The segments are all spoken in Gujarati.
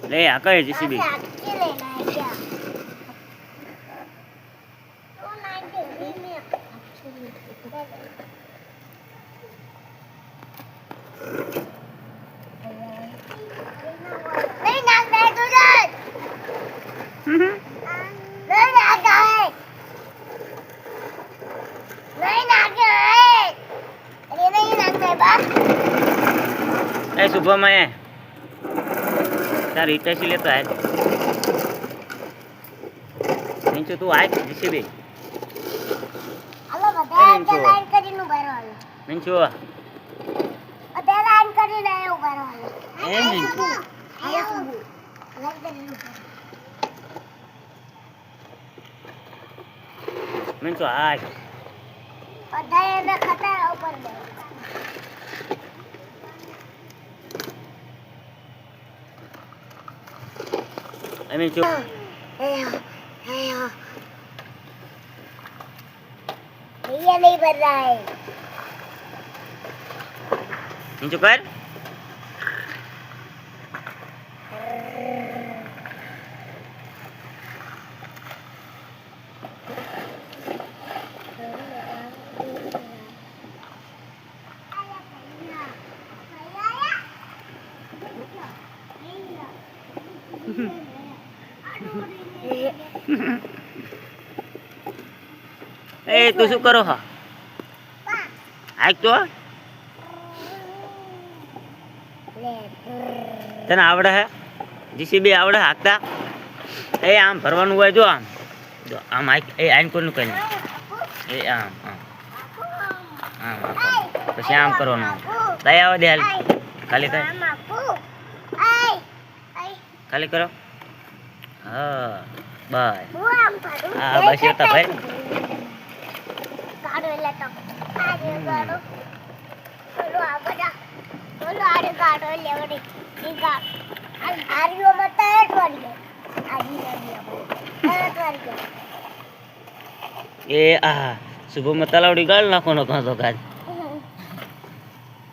લે આ કઈ જીસીબી એ શુભમ એ તાર ઇટાસી લેતો આય નીચે તું આય જીસીબી હાલો બધા લાઈન કરીને ભરવાનું નીચે બધા લાઈન કરીને ભરવાનું એ નીચે નીચે આય બધા એને ખતરા ઉપર દે I mean, ये नहीं बन रहा है नीचे कर ए तू શું કરો હા આજ તો તને આવડે હે જીસીબી આવડે હાકતા એ આમ ભરવાનું હોય જો આમ આઈ એ આઈન કોનું કઈ એ આમ આમ આમ પછી આમ કરવાનું તઈ આવ દે ખાલી કર ખાલી કરો હા બાય હા બસ એ તો ભાઈ કાઢો એટલે તો આજે કાઢો બોલો આ બધા બોલો આરે કાઢો એટલે વળી ઠીકા આરીઓ મત એટ વાળી ગઈ આજી એટ વાળી ગઈ એ આ શુભમ તલાવડી ગાળ નાખવાનો કાંતો કાજ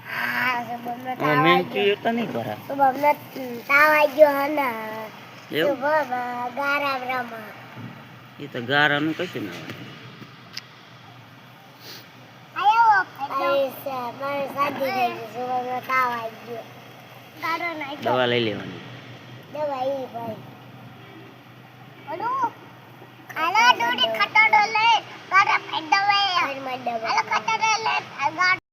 હા શુભમ મેં કીધું તો નહીં કરા શુભમ તાવ આવી ગયો હને એવું શુભમ ગારા બ્રહ્મા એ તો ગારાનું કશું ના દવા લઈ લેવાની ખાલા દોડી ખટાડો લે ગારા ફેડવે હાલો ખટાડો લે